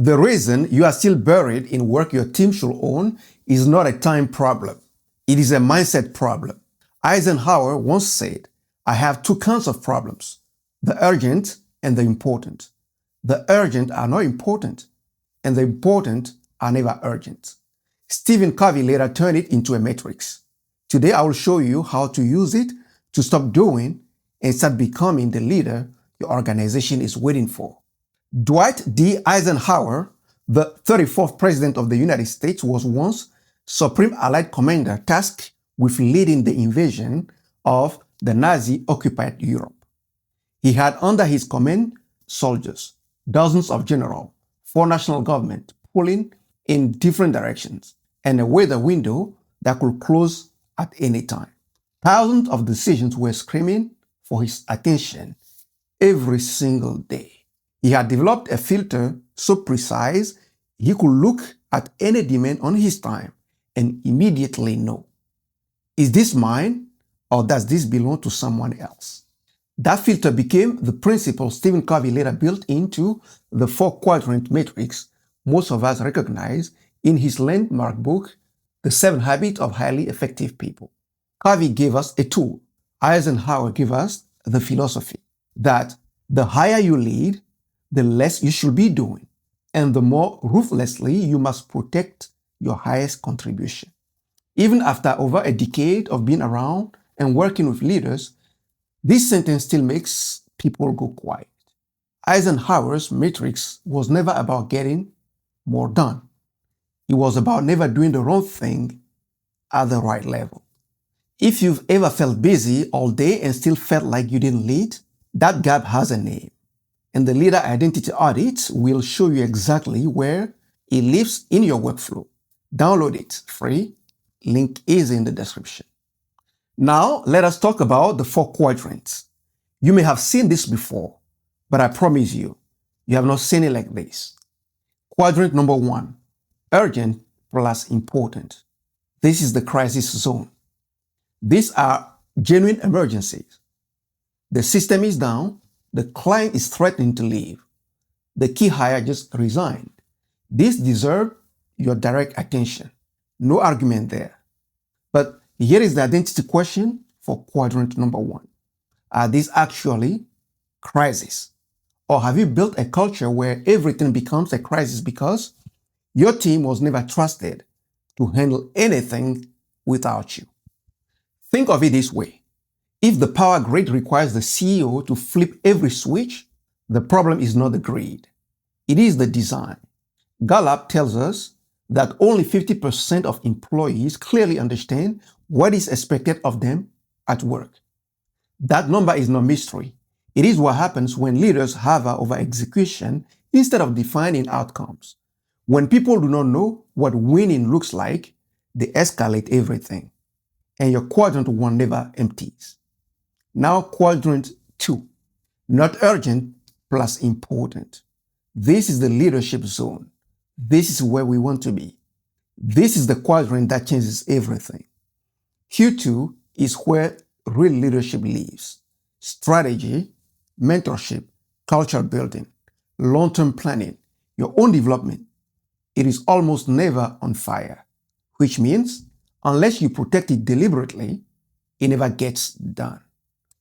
The reason you are still buried in work your team should own is not a time problem. It is a mindset problem. Eisenhower once said, I have two kinds of problems, the urgent and the important. The urgent are not important, and the important are never urgent. Stephen Covey later turned it into a matrix. Today I will show you how to use it to stop doing and start becoming the leader your organization is waiting for. Dwight D. Eisenhower, the 34th President of the United States, was once Supreme Allied Commander tasked with leading the invasion of the Nazi-occupied Europe. He had under his command soldiers, dozens of generals, 4 national governments pulling in different directions, and a weather window that could close at any time. Thousands of decisions were screaming for his attention every single day. He had developed a filter so precise he could look at any demand on his time and immediately know, is this mine or does this belong to someone else? That filter became the principle Stephen Covey later built into the 4-quadrant matrix most of us recognize in his landmark book, The 7 Habits of Highly Effective People. Covey gave us a tool. Eisenhower gave us the philosophy that the higher you lead, the less you should be doing, and the more ruthlessly you must protect your highest contribution. Even after over a decade of being around and working with leaders, this sentence still makes people go quiet. Eisenhower's matrix was never about getting more done. It was about never doing the wrong thing at the right level. If you've ever felt busy all day and still felt like you didn't lead, that gap has a name. And the Leader Identity Audit will show you exactly where it lives in your workflow. Download it free. Link is in the description. Now, let us talk about the 4 quadrants. You may have seen this before, but I promise you, you have not seen it like this. Quadrant number 1, urgent plus important. This is the crisis zone. These are genuine emergencies. The system is down. The client is threatening to leave. The key hire just resigned. This deserves your direct attention. No argument there. But here is the identity question for quadrant number 1. Are these actually crises? Or have you built a culture where everything becomes a crisis because your team was never trusted to handle anything without you? Think of it this way. If the power grid requires the CEO to flip every switch, the problem is not the grid. It is the design. Gallup tells us that only 50% of employees clearly understand what is expected of them at work. That number is no mystery. It is what happens when leaders hover over execution instead of defining outcomes. When people do not know what winning looks like, they escalate everything. And your quadrant 1 never empties. Now quadrant 2, not urgent plus important. This is the leadership zone. This is where we want to be. This is the quadrant that changes everything. Q2 is where real leadership lives. Strategy, mentorship, culture building, long-term planning, your own development. It is almost never on fire, which means unless you protect it deliberately, it never gets done.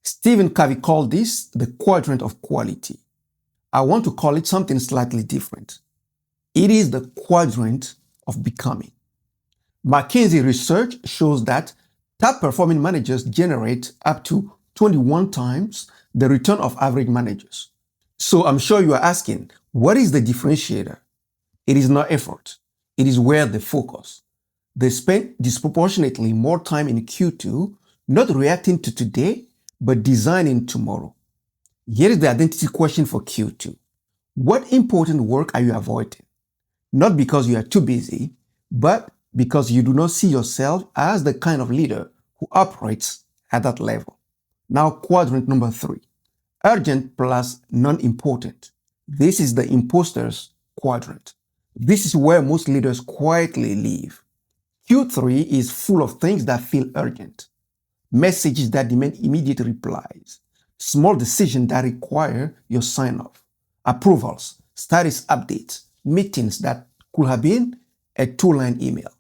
Stephen Covey called this the quadrant of quality. I want to call it something slightly different. It is the quadrant of becoming. McKinsey research shows that top-performing managers generate up to 21 times the return of average managers. So I'm sure you are asking, what is the differentiator? It is not effort. It is where they focus. They spend disproportionately more time in Q2, not reacting to today, but designing tomorrow. Here is the identity question for Q2. What important work are you avoiding? Not because you are too busy, but because you do not see yourself as the kind of leader who operates at that level. Now quadrant number 3, urgent plus non-important. This is the imposter's quadrant. This is where most leaders quietly live. Q3 is full of things that feel urgent. Messages that demand immediate replies. Small decisions that require your sign-off. Approvals, status updates, meetings that could have been a 2-line email.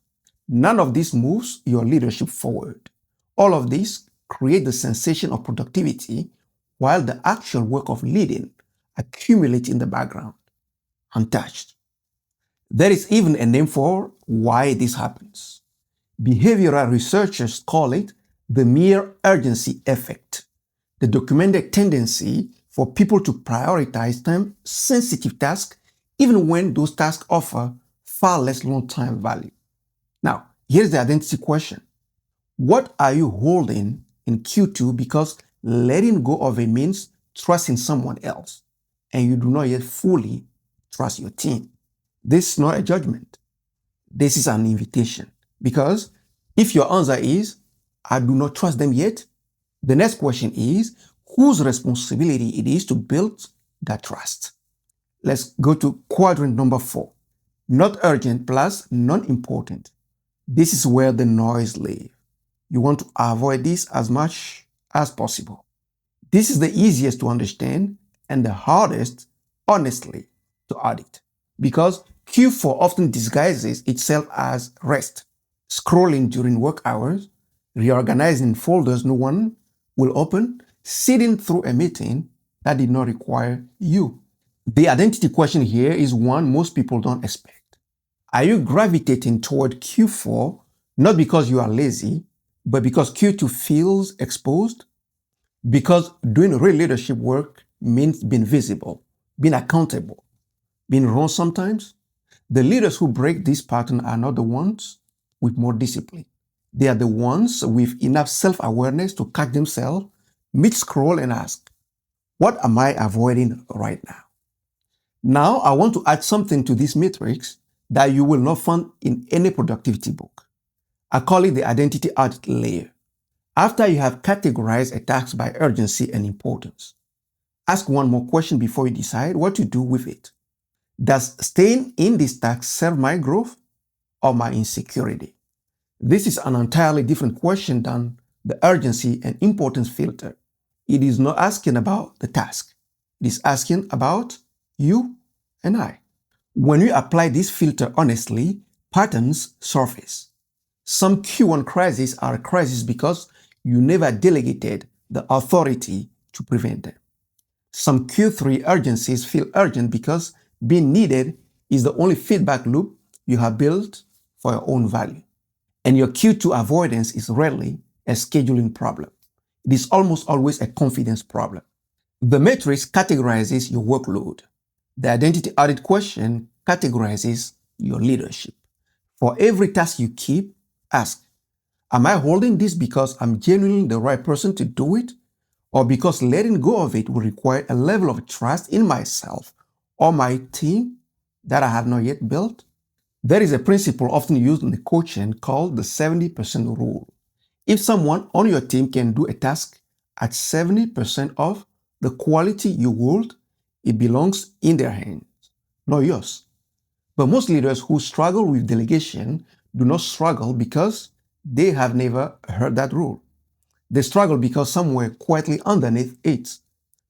None of this moves your leadership forward. All of this creates the sensation of productivity while the actual work of leading accumulates in the background, untouched. There is even a name for why this happens. Behavioral researchers call it the mere urgency effect, the documented tendency for people to prioritize time-sensitive tasks even when those tasks offer far less long-term value. Now, here's the identity question. What are you holding in Q2 because letting go of it means trusting someone else, and you do not yet fully trust your team? This is not a judgment. This is an invitation. Because if your answer is, I do not trust them yet, the next question is, whose responsibility it is to build that trust? Let's go to quadrant number 4. Not urgent plus non-important. This is where the noise lives. You want to avoid this as much as possible. This is the easiest to understand and the hardest, honestly, to audit. Because Q4 often disguises itself as rest, scrolling during work hours, reorganizing folders no one will open, sitting through a meeting that did not require you. The identity question here is one most people don't expect. Are you gravitating toward Q4 not because you are lazy, but because Q2 feels exposed? Because doing real leadership work means being visible, being accountable, being wrong sometimes? The leaders who break this pattern are not the ones with more discipline. They are the ones with enough self-awareness to catch themselves mid-scroll and ask, what am I avoiding right now? Now, I want to add something to this matrix that you will not find in any productivity book. I call it the identity audit layer. After you have categorized a task by urgency and importance, ask one more question before you decide what to do with it. Does staying in this task serve my growth or my insecurity? This is an entirely different question than the urgency and importance filter. It is not asking about the task. It is asking about you and I. When you apply this filter honestly, patterns surface. Some Q1 crises are a crisis because you never delegated the authority to prevent them. Some Q3 urgencies feel urgent because being needed is the only feedback loop you have built for your own value. And your Q2 avoidance is rarely a scheduling problem. It is almost always a confidence problem. The matrix categorizes your workload. The identity audit question categorizes your leadership. For every task you keep, ask, am I holding this because I'm genuinely the right person to do it? Or because letting go of it will require a level of trust in myself or my team that I have not yet built? There is a principle often used in the coaching called the 70% rule. If someone on your team can do a task at 70% of the quality you hold, it belongs in their hands, not yours. But most leaders who struggle with delegation do not struggle because they have never heard that rule. They struggle because somewhere quietly underneath it,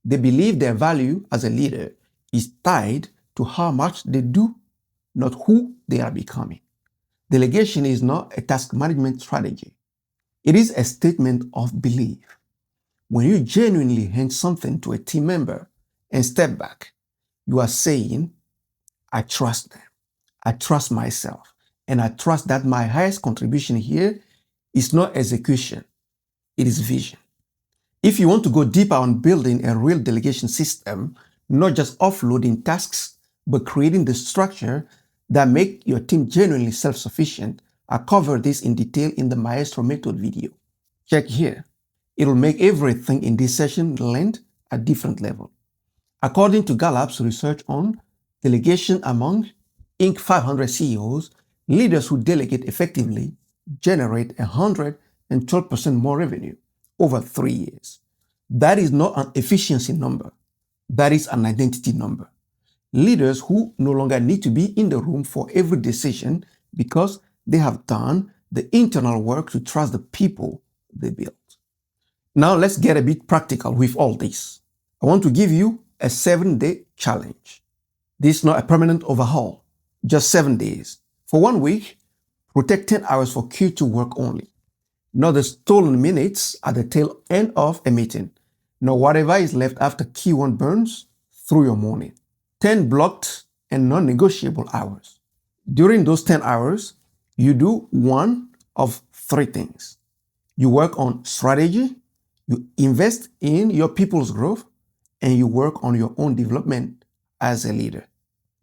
they believe their value as a leader is tied to how much they do, not who they are becoming. Delegation is not a task management strategy. It is a statement of belief. When you genuinely hand something to a team member and step back, you are saying, I trust them, I trust myself, and I trust that my highest contribution here is not execution, it is vision. If you want to go deeper on building a real delegation system, not just offloading tasks, but creating the structure that make your team genuinely self-sufficient, I cover this in detail in the Maestro method video. Check here. It will make everything in this session land at different level. According to Gallup's research on delegation among Inc. 500 CEOs, leaders who delegate effectively generate 112% more revenue over 3 years. That is not an efficiency number. That is an identity number. Leaders who no longer need to be in the room for every decision because they have done the internal work to trust the people they build. Now let's get a bit practical with all this. I want to give you a 7-day challenge. This is not a permanent overhaul. just 7 days. For 1 week, protect 10 hours for Q2 work only. Not the stolen minutes at the tail end of a meeting, nor whatever is left after Q1 burns through your morning. 10 blocked and non-negotiable hours. During those 10 hours, you do one of 3 things. You work on strategy, you invest in your people's growth, and you work on your own development as a leader.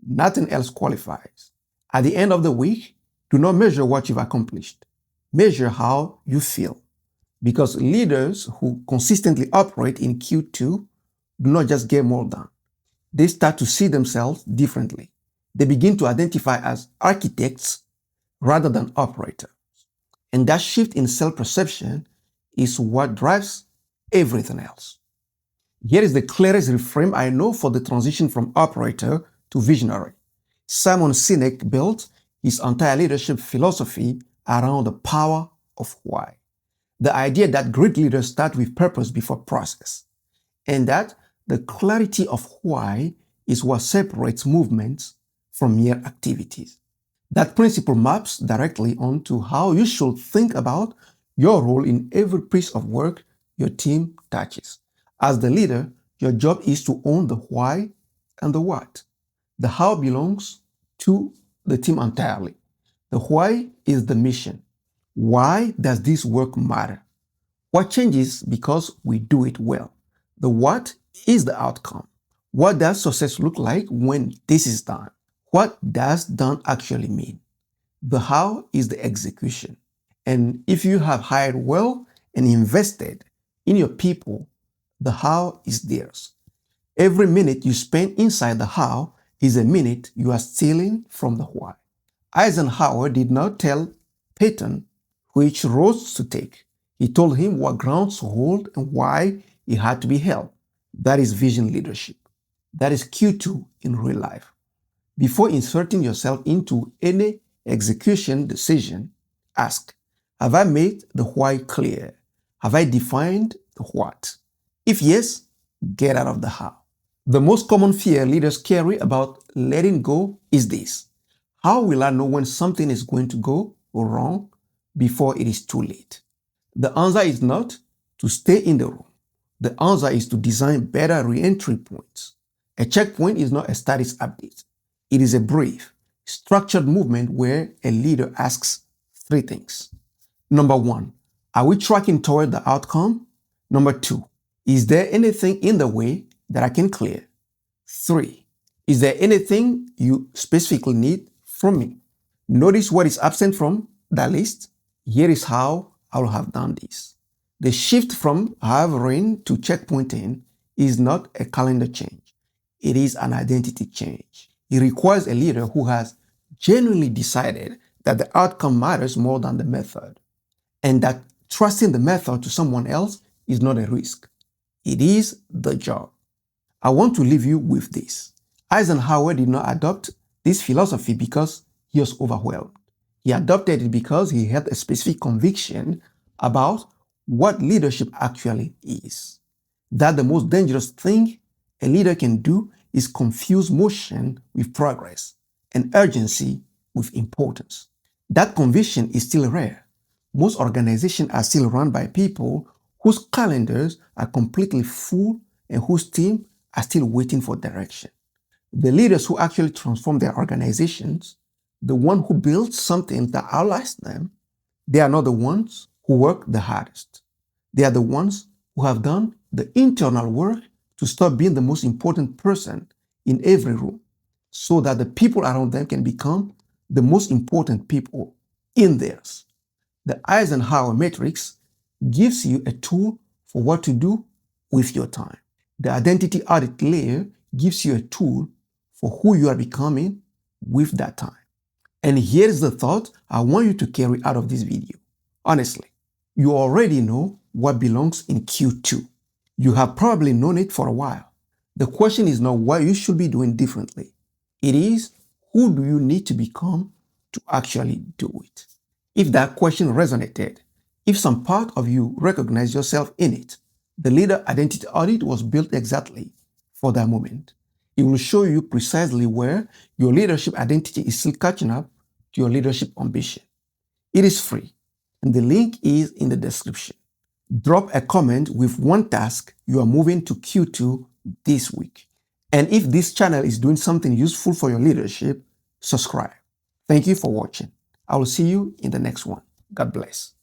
Nothing else qualifies. At the end of the week, do not measure what you've accomplished. Measure how you feel. Because leaders who consistently operate in Q2 do not just get more done. They start to see themselves differently. They begin to identify as architects rather than operators. And that shift in self-perception is what drives everything else. Here is the clearest reframe I know for the transition from operator to visionary. Simon Sinek built his entire leadership philosophy around the power of why. The idea that great leaders start with purpose before process, and that the clarity of why is what separates movements from mere activities. That principle maps directly onto how you should think about your role in every piece of work your team touches. As the leader, your job is to own the why and the what. The how belongs to the team entirely. The why is the mission. Why does this work matter? What changes because we do it well? The what is the outcome. What does success look like when this is done? What does done actually mean? The how is the execution. And if you have hired well and invested in your people, the how is theirs. Every minute you spend inside the how is a minute you are stealing from the why. Eisenhower did not tell Patton which roads to take. He told him what grounds to hold and why it had to be held. That is vision leadership. That is Q2 in real life. Before inserting yourself into any execution decision, ask, have I made the why clear? Have I defined the what? If yes, get out of the how. The most common fear leaders carry about letting go is this. How will I know when something is going to go wrong before it is too late? The answer is not to stay in the room. The answer is to design better re-entry points. A checkpoint is not a status update. It is a brief, structured movement where a leader asks 3 things. Number 1, are we tracking toward the outcome? Number 2, is there anything in the way that I can clear? 3, is there anything you specifically need from me? Notice what is absent from that list. Here is how I will have done this. The shift from hovering to checkpointing is not a calendar change. It is an identity change. It requires a leader who has genuinely decided that the outcome matters more than the method, and that trusting the method to someone else is not a risk. It is the job. I want to leave you with this. Eisenhower did not adopt this philosophy because he was overwhelmed. He adopted it because he had a specific conviction about what leadership actually is. That the most dangerous thing a leader can do is confuse motion with progress and urgency with importance. That conviction is still rare. Most organizations are still run by people whose calendars are completely full and whose teams are still waiting for direction. The leaders who actually transform their organizations, the one who build something that outlasts them, they are not the ones who work the hardest. They are the ones who have done the internal work to stop being the most important person in every room so that the people around them can become the most important people in theirs. The Eisenhower Matrix gives you a tool for what to do with your time. The identity audit layer gives you a tool for who you are becoming with that time. And here's the thought I want you to carry out of this video. Honestly, you already know what belongs in Q2. You have probably known it for a while. The question is not what you should be doing differently. It is, who do you need to become to actually do it? If that question resonated, if some part of you recognize yourself in it, the leader identity audit was built exactly for that moment. It will show you precisely where your leadership identity is still catching up to your leadership ambition. It is free, and the link is in the description. Drop a comment with one task you are moving to Q2 this week. And if this channel is doing something useful for your leadership, subscribe. Thank you for watching. I will see you in the next one. God bless.